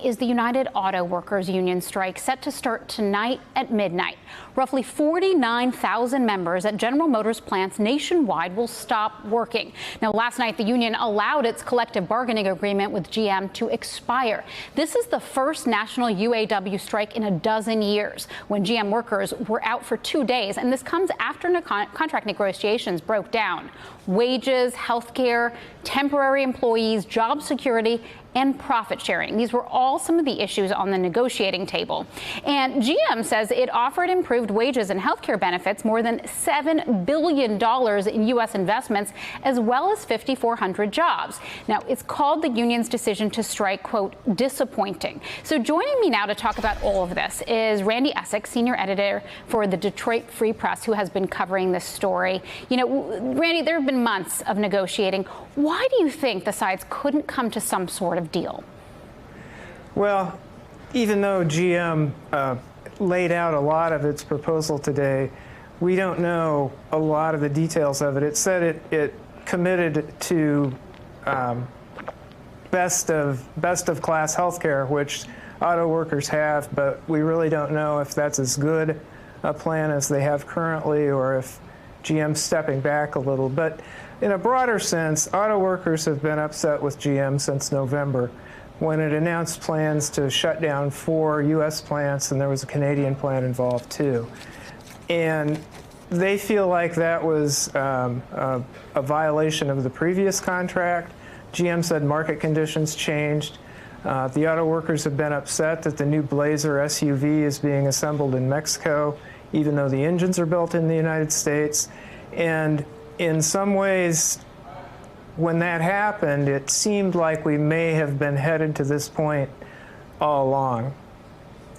Is the United Auto Workers Union strike set to start tonight at midnight. Roughly 49,000 members at General Motors plants nationwide will stop working. Now, last night, the union allowed its collective bargaining agreement with GM to expire. This is the first national UAW strike in a dozen years, when GM workers were out for 2 days. And this comes after contract negotiations broke down. Wages, health care, temporary employees, job security, and profit sharing. These were all some of the issues on the negotiating table. And GM says it offered improved wages and health care benefits, more than $7 billion in U.S. investments, as well as 5,400 jobs. Now, it's called the union's decision to strike, quote, disappointing. So joining me now to talk about all of this is Randy Essex, senior editor for the Detroit Free Press, who has been covering this story. You know, Randy, there have been months of negotiating. Why do you think the sides couldn't come to some sort of deal? Well, even though GM laid out a lot of its proposal today, we don't know a lot of the details of it. It said it committed to best of class health care, which auto workers have, but we really don't know if that's as good a plan as they have currently, or if GM's stepping back a little. But in a broader sense, auto workers have been upset with GM since November, when it announced plans to shut down 4 U.S. plants, and there was a Canadian plant involved too. And they feel like that was a violation of the previous contract. GM said market conditions changed. The auto workers have been upset that the new Blazer SUV is being assembled in Mexico, even though the engines are built in the United States. And in some ways, when that happened, it seemed like we may have been headed to this point all along.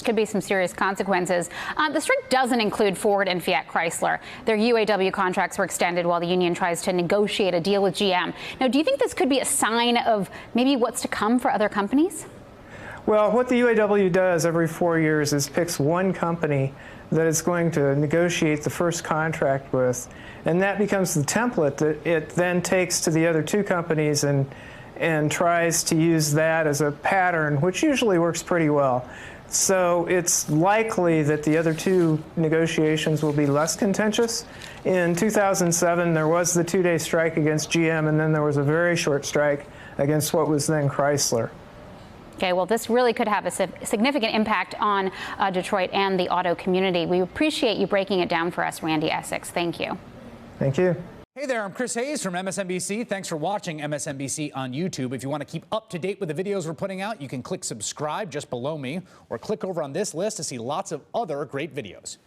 Could be some serious consequences. The strike doesn't include Ford and Fiat Chrysler. Their UAW contracts were extended while the union tries to negotiate a deal with GM. Now, do you think this could be a sign of maybe what's to come for other companies? Well, what the UAW does every 4 years is picks one company that it's going to negotiate the first contract with, and that becomes the template that it then takes to the other 2 companies and tries to use that as a pattern, which usually works pretty well. So it's likely that the other 2 negotiations will be less contentious. In 2007, there was the 2-day strike against GM, and then there was a very short strike against what was then Chrysler. Okay, well, this really could have a significant impact on Detroit and the auto community. We appreciate you breaking it down for us, Randy Essex. Thank you. Thank you. Hey there, I'm Chris Hayes from MSNBC. Thanks for watching MSNBC on YouTube. If you want to keep up to date with the videos we're putting out, you can click subscribe just below me, or click over on this list to see lots of other great videos.